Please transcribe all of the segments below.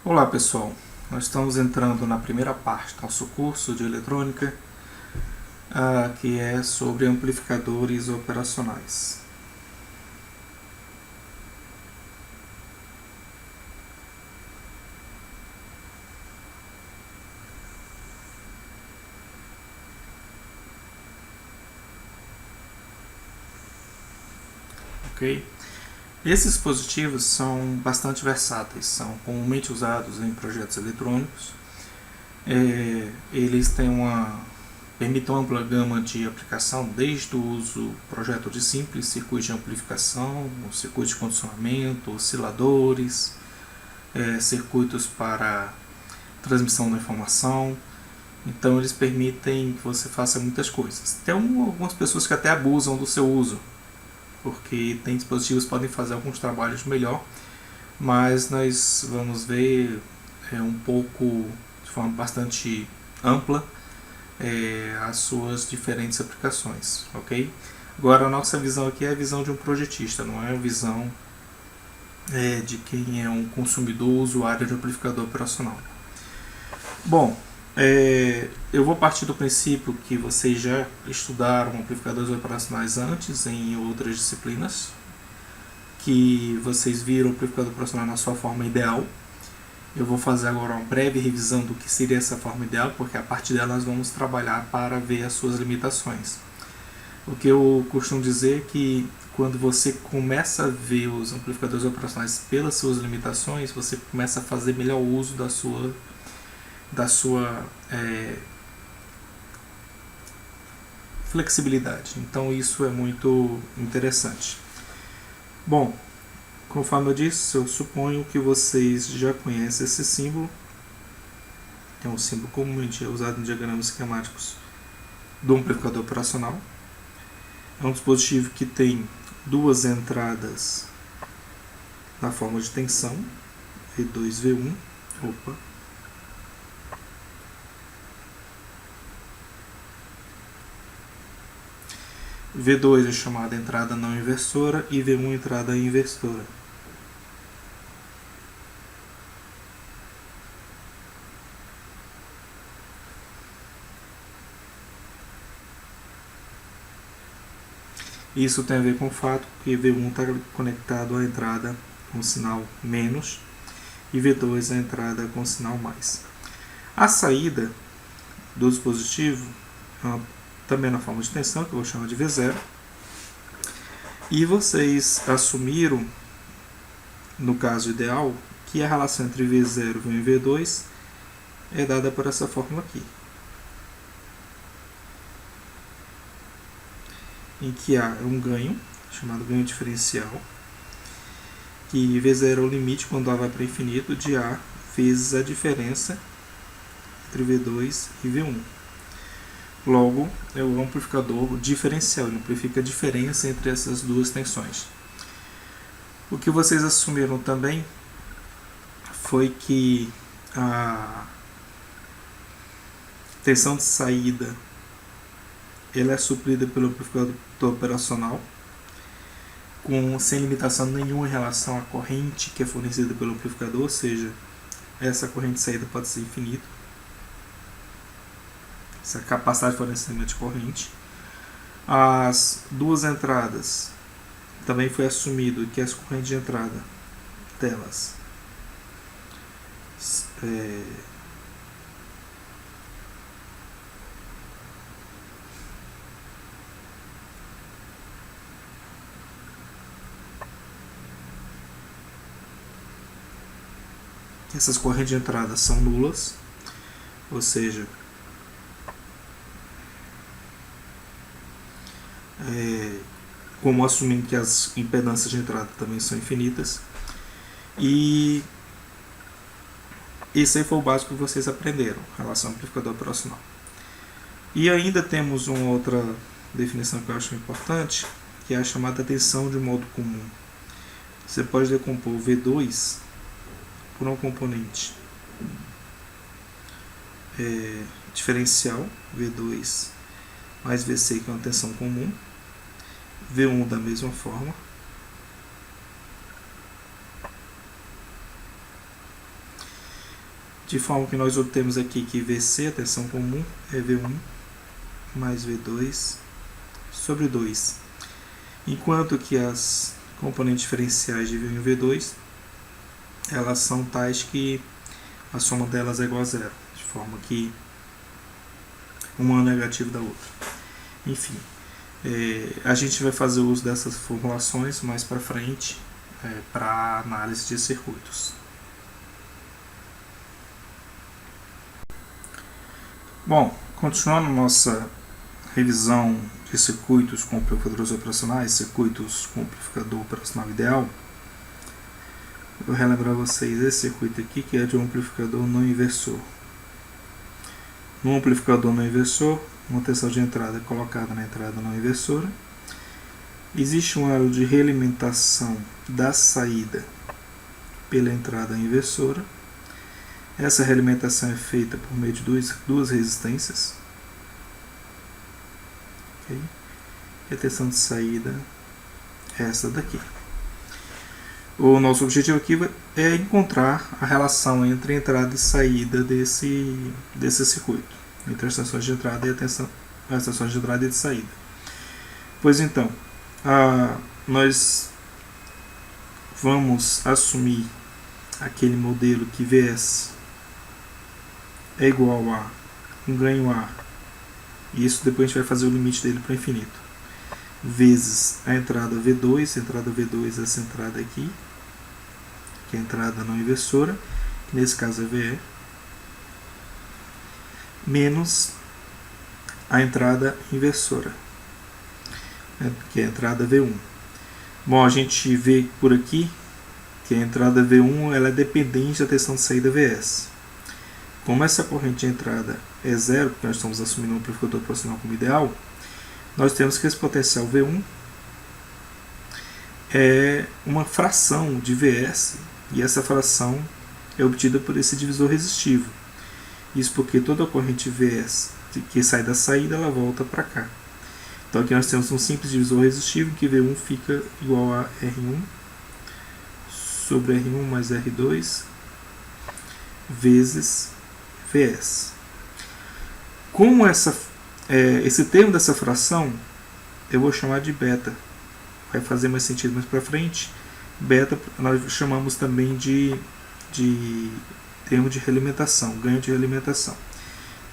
Olá pessoal, nós estamos entrando na primeira parte do nosso curso de eletrônica, que é sobre amplificadores operacionais. Ok? Esses dispositivos são bastante versáteis, são comumente usados em projetos eletrônicos. Eles permitem uma ampla gama de aplicação, desde o uso projeto de simples circuitos de amplificação, circuitos de condicionamento, osciladores, circuitos para transmissão da informação. Então eles permitem que você faça muitas coisas. Tem algumas pessoas que até abusam do seu uso, porque tem dispositivos que podem fazer alguns trabalhos melhor, mas nós vamos ver um pouco, de forma bastante ampla, as suas diferentes aplicações, ok? Agora a nossa visão aqui é a visão de um projetista, não é a visão de quem é um consumidor, usuário de amplificador operacional. Bom, eu vou partir do princípio que vocês já estudaram amplificadores operacionais antes em outras disciplinas, que vocês viram o amplificador operacional na sua forma ideal. Eu vou fazer agora uma breve revisão do que seria essa forma ideal, porque a partir dela nós vamos trabalhar para ver as suas limitações. O que eu costumo dizer é que quando você começa a ver os amplificadores operacionais pelas suas limitações, você começa a fazer melhor uso da sua flexibilidade. Então isso é muito interessante. Bom, conforme eu disse, eu suponho que vocês já conhecem esse símbolo. É um símbolo comumente usado em diagramas esquemáticos do amplificador operacional. É um dispositivo que tem duas entradas na forma de tensão, V2 e V1. V2 é chamada entrada não inversora e V1 entrada inversora. Isso tem a ver com o fato que V1 está conectado à entrada com sinal menos e V2 à entrada com sinal mais. A saída do dispositivo também na forma de tensão, que eu vou chamar de V0, e vocês assumiram, no caso ideal, que a relação entre V0, V1 e V2 é dada por essa fórmula aqui, em que há um ganho, chamado ganho diferencial, que V0 é o limite quando A vai para infinito de A vezes a diferença entre V2 e V1. Logo, é o amplificador diferencial, ele amplifica a diferença entre essas duas tensões. O que vocês assumiram também foi que a tensão de saída ela é suprida pelo amplificador operacional, sem limitação nenhuma em relação à corrente que é fornecida pelo amplificador, ou seja, essa corrente de saída pode ser infinita, essa capacidade de fornecimento de corrente. As duas entradas também foi assumido que as correntes de entrada delas essas correntes de entrada são nulas, ou seja, como assumindo que as impedâncias de entrada também são infinitas. E esse aí foi o básico que vocês aprenderam, relação ao amplificador operacional. E ainda temos uma outra definição que eu acho importante, que é a chamada tensão de modo comum. Você pode decompor V2 por um componente diferencial, V2 mais Vc, que é uma tensão comum, V1 da mesma forma, de forma que nós obtemos aqui que VC, a tensão comum, é V1 mais V2 sobre 2, enquanto que as componentes diferenciais de V1 e V2 elas são tais que a soma delas é igual a zero, de forma que uma é negativa da outra. Enfim, a gente vai fazer uso dessas formulações mais para frente para análise de circuitos. Bom, continuando nossa revisão de circuitos com amplificadores operacionais, circuitos com amplificador operacional ideal, eu vou relembrar vocês esse circuito aqui, que é de um amplificador não inversor. No amplificador não inversor, uma tensão de entrada é colocada na entrada não inversora. Existe um elo de realimentação da saída pela entrada inversora. Essa realimentação é feita por meio de duas resistências. Okay? E a tensão de saída é essa daqui. O nosso objetivo aqui é encontrar a relação entre entrada e saída desse circuito, entre as tensões de entrada e as tensões de entrada e de saída. Pois então, nós vamos assumir aquele modelo que Vs é igual a um ganho A, e isso depois a gente vai fazer o limite dele para o infinito, vezes a entrada V2, essa entrada aqui, que é a entrada não inversora, que nesse caso é VE, menos a entrada inversora, que é a entrada V1. Bom, a gente vê por aqui que a entrada V1 ela é dependente da tensão de saída Vs. Como essa corrente de entrada é zero, porque nós estamos assumindo um amplificador proporcional como ideal, nós temos que esse potencial V1 é uma fração de Vs, e essa fração é obtida por esse divisor resistivo. Isso porque toda a corrente Vs que sai da saída, ela volta para cá. Então aqui nós temos um simples divisor resistivo, em que V1 fica igual a R1 sobre R1 mais R2 vezes Vs. Como esse termo dessa fração eu vou chamar de beta, vai fazer mais sentido mais para frente. Beta nós chamamos também de termo de realimentação, ganho de realimentação.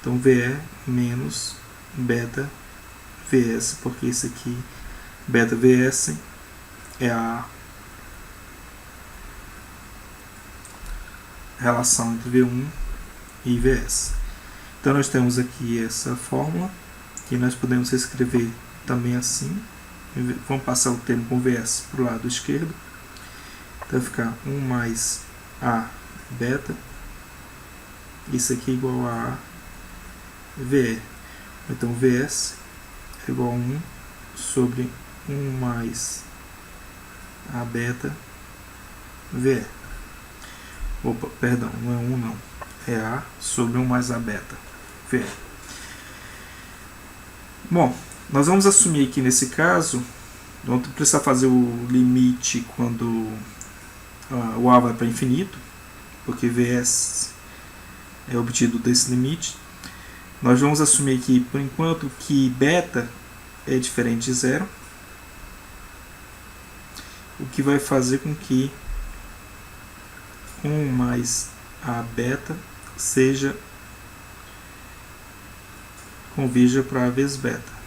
Então VE menos beta Vs, porque isso aqui, beta Vs, é a relação entre V1 e Vs. Então nós temos aqui essa fórmula, que nós podemos escrever também assim. Vamos passar o termo com Vs para o lado esquerdo. Então vai ficar 1 mais A beta. Isso aqui é igual a VE. Então Vs é igual a 1 sobre 1 mais A beta VE. Opa, perdão, não é 1 não. É A sobre 1 mais A beta VE. Bom, nós vamos assumir aqui nesse caso, vamos precisar fazer o limite quando o A vai para infinito, porque Vs é obtido desse limite. Nós vamos assumir aqui, por enquanto, que beta é diferente de zero, o que vai fazer com que 1 mais A beta convirja para A vezes beta.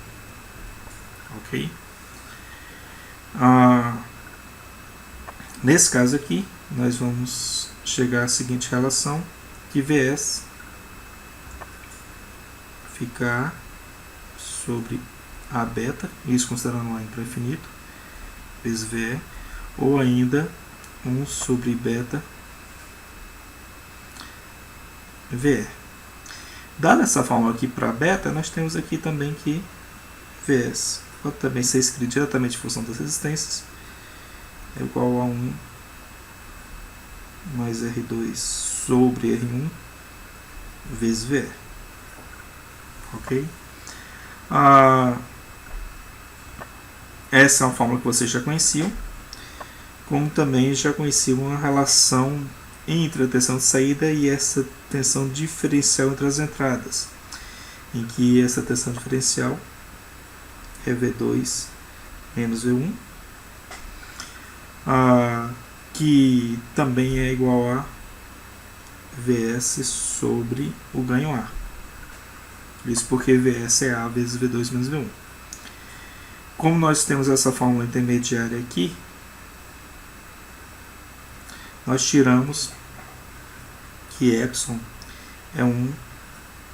Ok? Nesse caso aqui, nós vamos chegar à seguinte relação, que Vs fica A sobre A beta, isso considerando A indo para infinito, vezes VE, ou ainda 1 sobre beta VE. Dada essa fórmula aqui para beta, nós temos aqui também que Vs pode também ser escrito diretamente em função das resistências, é igual a 1 mais R2 sobre R1 vezes VE. Ok? Essa é uma fórmula que vocês já conheciam, como também já conheciam a relação entre a tensão de saída e essa tensão diferencial entre as entradas, em que essa tensão diferencial é V2 menos V1, que também é igual a Vs sobre o ganho A. Isso porque Vs é A vezes V2 menos V1. Como nós temos essa fórmula intermediária aqui, nós tiramos que epsilon é 1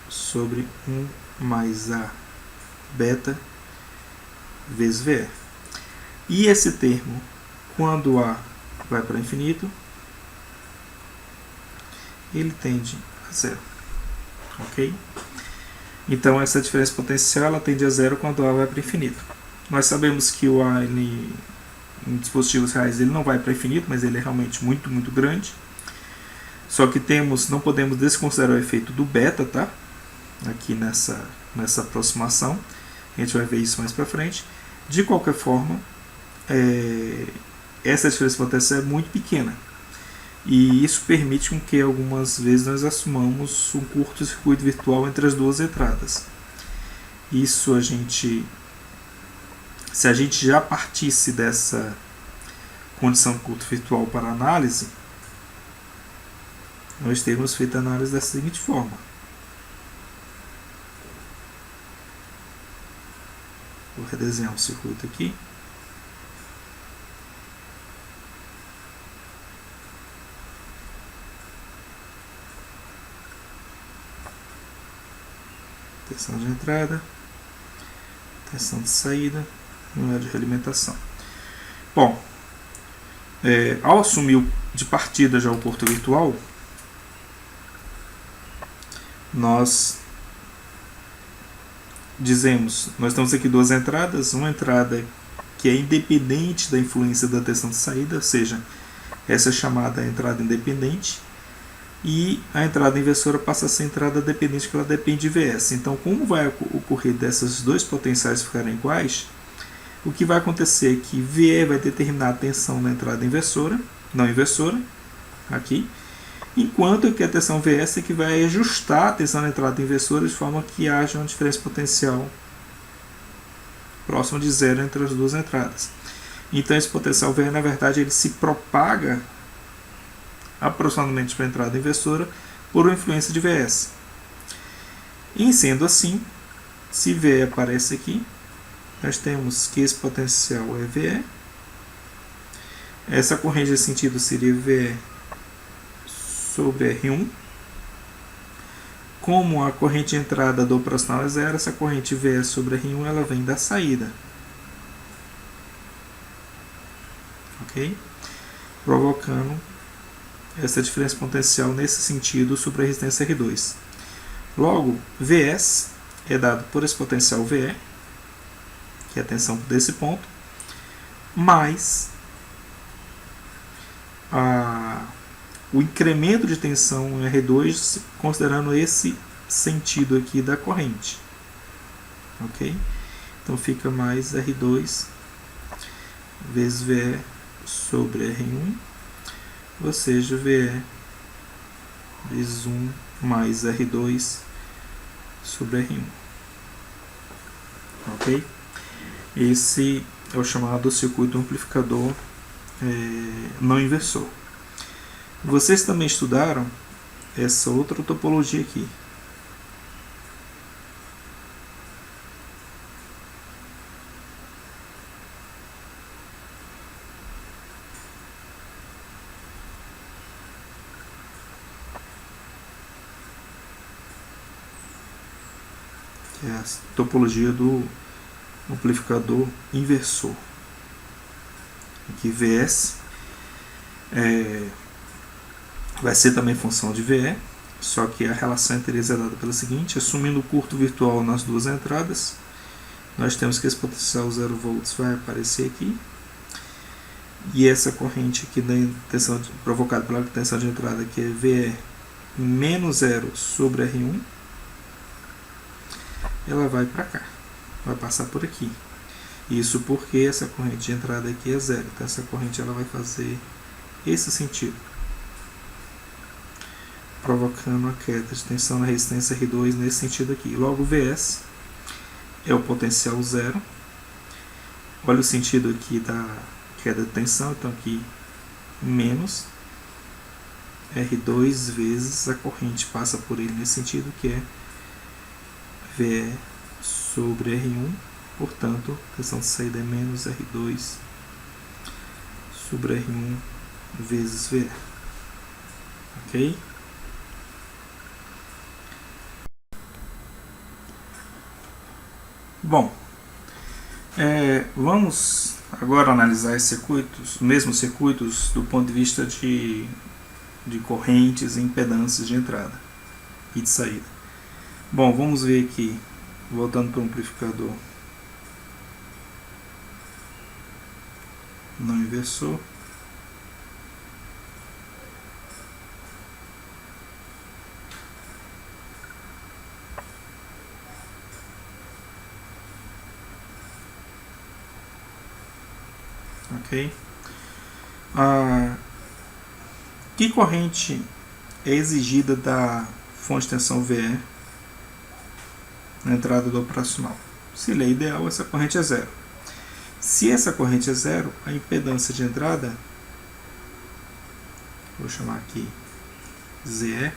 sobre 1 mais A beta vezes VE. E esse termo, quando A vai para infinito, ele tende a zero. Ok? Então essa diferença potencial ela tende a zero quando A vai para infinito. Nós sabemos que o A em dispositivos reais ele não vai para infinito, mas ele é realmente muito, muito grande. Só que não podemos desconsiderar o efeito do beta, tá? Aqui nessa aproximação. A gente vai ver isso mais para frente. De qualquer forma, essa diferença potencial é muito pequena. E isso permite com que algumas vezes nós assumamos um curto-circuito virtual entre as duas entradas. Isso se a gente já partisse dessa condição de curto virtual para análise, nós teríamos feito a análise da seguinte forma. Vou redesenhar o circuito aqui. Tensão de entrada, tensão de saída, número de realimentação. Bom, ao assumir de partida já o curto virtual, nós temos aqui duas entradas, uma entrada que é independente da influência da tensão de saída, ou seja, essa é chamada entrada independente, e a entrada inversora passa a ser entrada dependente, que ela depende de Vs. Então, como vai ocorrer dessas dois potenciais ficarem iguais, o que vai acontecer é que VE vai determinar a tensão na entrada inversora, não inversora, aqui, enquanto que a tensão Vs é que vai ajustar a tensão na entrada inversora de forma que haja uma diferença potencial próxima de zero entre as duas entradas. Então esse potencial VE, na verdade, ele se propaga aproximadamente para a entrada inversora por uma influência de Vs. E sendo assim, se VE aparece aqui, nós temos que esse potencial é VE. Essa corrente de sentido seria VE sobre R1. Como a corrente de entrada do operacional é zero, essa corrente VE sobre R1 ela vem da saída. Ok? Provocando essa diferença potencial nesse sentido sobre a resistência R2. Logo, Vs é dado por esse potencial VE, que é a tensão desse ponto, mais o incremento de tensão R2, considerando esse sentido aqui da corrente. Ok? Então fica mais R2 vezes VE sobre R1, ou seja, VE vezes 1 mais R2 sobre R1. Ok? Esse é o chamado circuito amplificador não inversor. Vocês também estudaram essa outra topologia aqui. Que é a topologia do amplificador inversor. Aqui Vs vai ser também função de VE, só que a relação entre eles é dada pela seguinte: assumindo o curto virtual nas duas entradas, nós temos que esse potencial 0 volts vai aparecer aqui, e essa corrente aqui da tensão provocada pela tensão de entrada, que é VE menos 0 sobre R1, ela vai para cá, vai passar por aqui. Isso porque essa corrente de entrada aqui é zero, então essa corrente ela vai fazer esse sentido. provocando a queda de tensão na resistência R2 nesse sentido aqui. Logo, Vs é o potencial zero. Olha o sentido aqui da queda de tensão, então aqui menos R2 vezes a corrente passa por ele nesse sentido, que é VE sobre R1, portanto, a tensão de saída é menos R2 sobre R1 vezes VE. Ok? Bom, vamos agora analisar os circuitos, mesmos circuitos do ponto de vista de correntes e impedâncias de entrada e de saída. Bom, vamos ver aqui, voltando para o amplificador não inversor. Ok? Que corrente é exigida da fonte de tensão VE na entrada do operacional? Se ele é ideal, essa corrente é zero. Se essa corrente é zero, a impedância de entrada, vou chamar aqui ZE,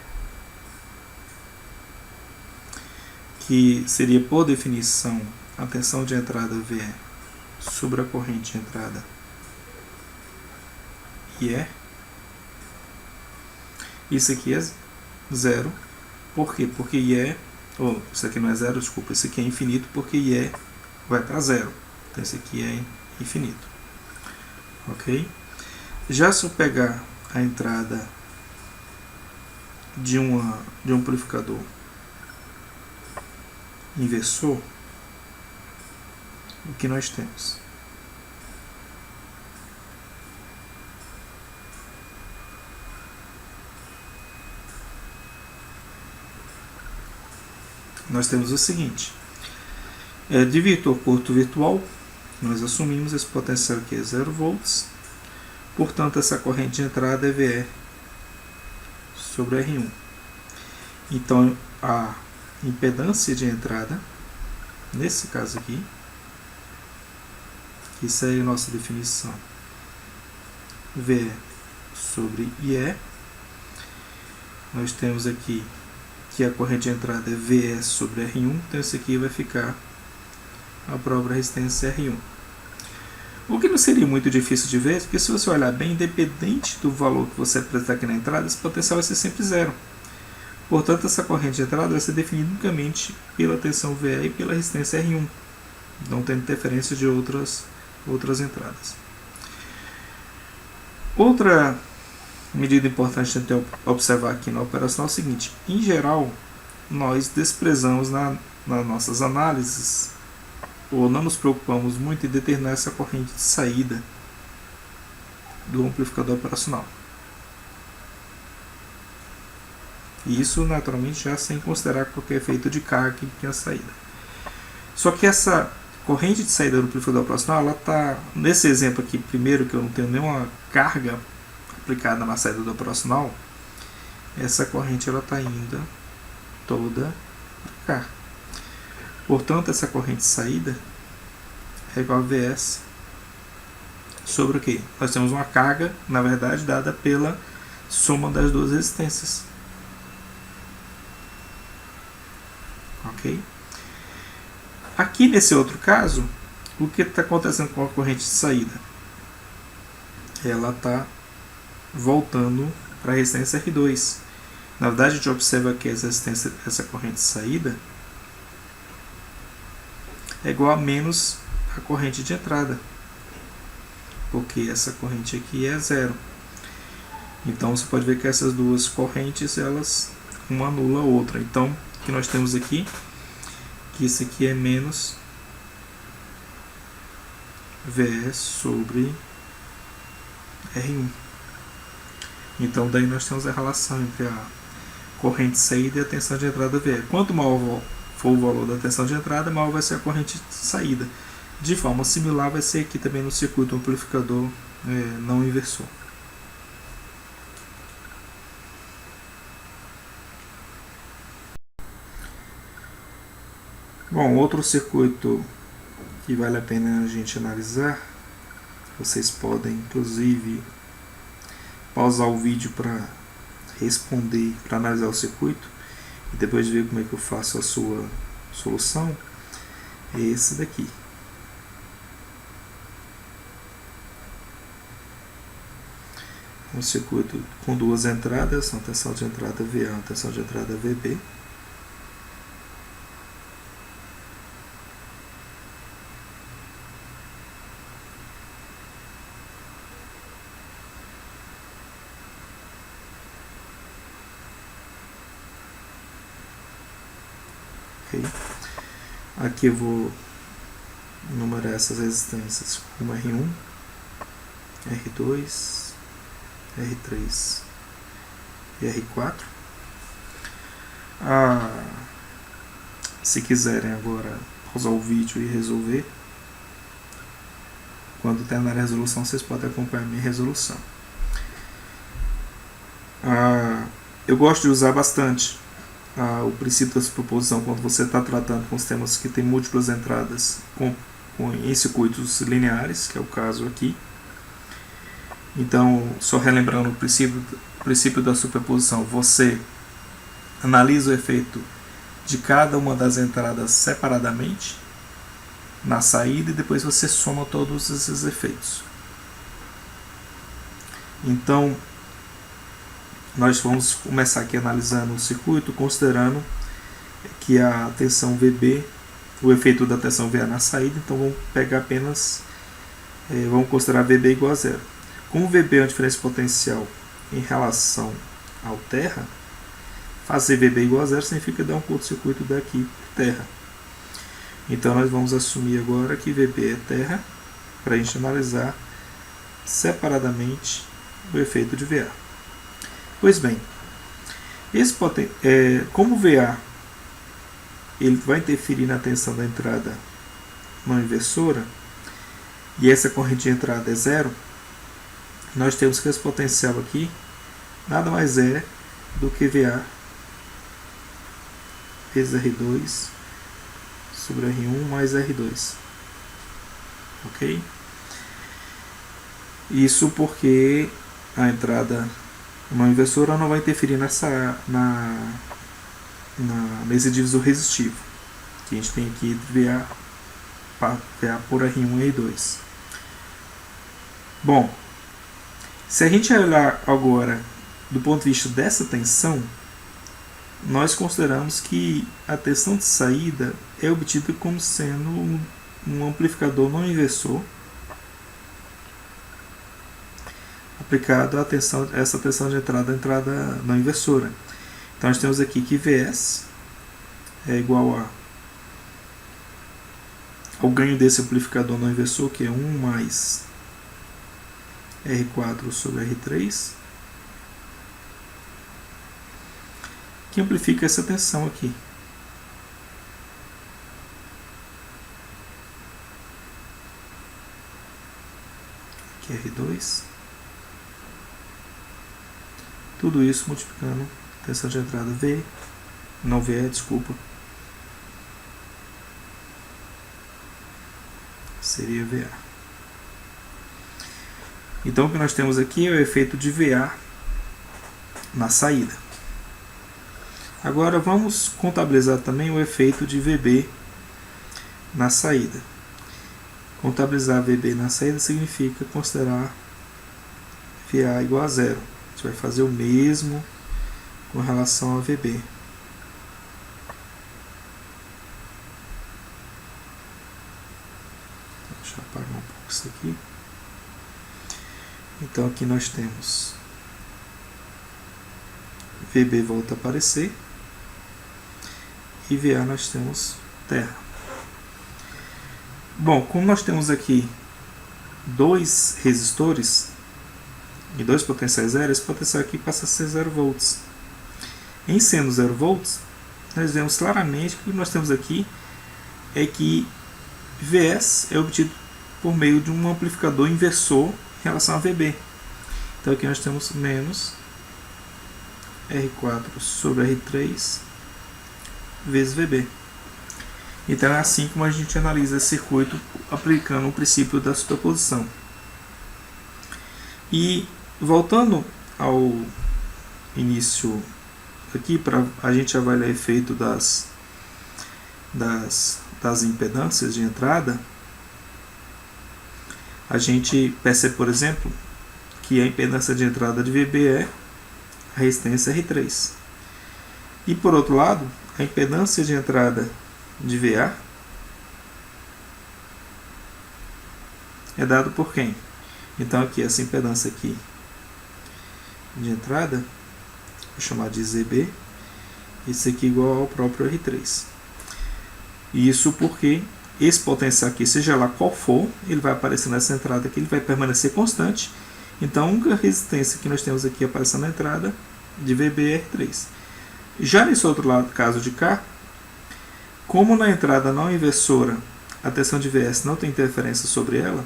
que seria por definição a tensão de entrada VE sobre a corrente de entrada IE. Isso aqui é zero. Por quê? Porque IE, isso aqui não é zero, desculpa, isso aqui é infinito, porque IE vai para zero. Então esse aqui é infinito. Ok? Já se eu pegar a entrada de um amplificador inversor, o que nós temos? Nós temos o seguinte: divisor curto virtual, nós assumimos esse potencial aqui é 0 volts, portanto essa corrente de entrada é VE sobre R1. Então a impedância de entrada, nesse caso aqui, que segue a nossa definição, VE sobre IE, nós temos aqui que a corrente de entrada é VE sobre R1, então esse aqui vai ficar a própria resistência R1. O que não seria muito difícil de ver, porque se você olhar bem, independente do valor que você apresentar aqui na entrada, esse potencial vai ser sempre zero. Portanto, essa corrente de entrada vai ser definida unicamente pela tensão VE e pela resistência R1, não tendo interferência de outras entradas. Outra medida importante de observar aqui na operação é o seguinte: em geral, nós desprezamos nas nossas análises, ou não nos preocupamos muito em determinar essa corrente de saída do amplificador operacional. E isso, naturalmente, já sem considerar qualquer efeito de carga que tem a saída. Só que essa corrente de saída do amplificador operacional, ela está, nesse exemplo aqui, primeiro, que eu não tenho nenhuma carga aplicada na saída do operacional, essa corrente está indo toda para cá. Portanto, essa corrente de saída é igual a Vs sobre o quê? Nós temos uma carga, na verdade, dada pela soma das duas resistências. Ok? Aqui nesse outro caso, o que está acontecendo com a corrente de saída? Ela está voltando para a resistência R2. Na verdade, a gente observa que essa corrente de saída é igual a menos a corrente de entrada, porque essa corrente aqui é zero. Então você pode ver que essas duas correntes, elas uma anula a outra. Então o que nós temos aqui, que isso aqui é menos VE sobre R1. Então daí nós temos a relação entre a corrente de saída e a tensão de entrada VE. Quanto maior for o valor da tensão de entrada, maior vai ser a corrente de saída. De forma similar vai ser aqui também no circuito amplificador não inversor. Bom, outro circuito que vale a pena a gente analisar, vocês podem inclusive pausar o vídeo para responder, para analisar o circuito e depois ver como é que eu faço a sua solução, é esse daqui. Um circuito com duas entradas, uma tensão de entrada VA, uma tensão de entrada VB. Okay. Aqui eu vou numerar essas resistências como R1, R2, R3 e R4. Se quiserem agora pausar o vídeo e resolver, quando terminar a resolução vocês podem acompanhar a minha resolução. Eu gosto de usar bastante o princípio da superposição quando você está tratando com sistemas que tem múltiplas entradas em circuitos lineares, que é o caso aqui. Então, só relembrando o princípio da superposição, você analisa o efeito de cada uma das entradas separadamente na saída e depois você soma todos esses efeitos. Então, nós vamos começar aqui analisando o circuito, considerando que a tensão VB, o efeito da tensão VA na saída, então vamos pegar apenas, vamos considerar VB igual a zero. Como VB é uma diferença potencial em relação ao terra, fazer VB igual a zero significa dar um curto-circuito daqui para terra. Então nós vamos assumir agora que VB é terra, para a gente analisar separadamente o efeito de VA. Pois bem, como VA ele vai interferir na tensão da entrada não inversora, e essa corrente de entrada é zero, nós temos que esse potencial aqui nada mais é do que VA vezes R2 sobre R1 mais R2. Ok? Isso porque a entrada não inversora não vai interferir nesse divisor resistivo que a gente tem aqui entre VA por R1 e R2. Bom, se a gente olhar agora do ponto de vista dessa tensão, nós consideramos que a tensão de saída é obtida como sendo um amplificador não inversor aplicado a essa tensão de entrada não inversora. Então nós temos aqui que Vs é igual ao ganho desse amplificador não inversor, que é 1 mais R4 sobre R3, que amplifica essa tensão aqui. Aqui R2. Tudo isso multiplicando a tensão de entrada V, não VE, desculpa. Seria VA. Então o que nós temos aqui é o efeito de VA na saída. Agora vamos contabilizar também o efeito de VB na saída. Contabilizar VB na saída significa considerar VA igual a zero. A gente vai fazer o mesmo com relação a VB. Deixa eu apagar um pouco isso aqui. Então aqui nós temos VB volta a aparecer e VA nós temos terra. Bom, como nós temos aqui dois resistores e dois potenciais zero, esse potencial aqui passa a ser 0 volts. Em sendo 0 volts, nós vemos claramente que o que nós temos aqui é que Vs é obtido por meio de um amplificador inversor em relação a VB. Então aqui nós temos menos R4 sobre R3 vezes VB. Então é assim como a gente analisa esse circuito aplicando o princípio da superposição. E voltando ao início aqui, para a gente avaliar o efeito das impedâncias de entrada, a gente percebe, por exemplo, que a impedância de entrada de VB é a resistência R3. E por outro lado, a impedância de entrada de VA é dado por quem? Então aqui essa impedância aqui de entrada, vou chamar de ZB, isso aqui é igual ao próprio R3. Isso porque esse potencial aqui, seja lá qual for, ele vai aparecer nessa entrada aqui, ele vai permanecer constante. Então a única resistência que nós temos aqui aparecendo na entrada de VB é R3. Já nesse outro lado, caso de cá, como na entrada não inversora a tensão de VS não tem interferência sobre ela,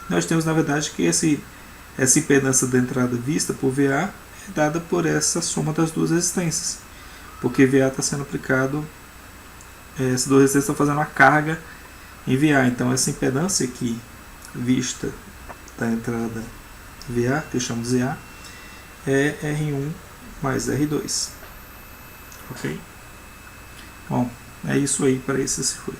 nós temos na verdade que essa impedância da entrada vista por VA é dada por essa soma das duas resistências, porque VA está sendo aplicado, essas duas resistências estão fazendo uma carga em VA, então essa impedância aqui vista da entrada VA, que eu chamo de ZA, é R1 mais R2. Ok? Bom, é isso aí para esse circuito.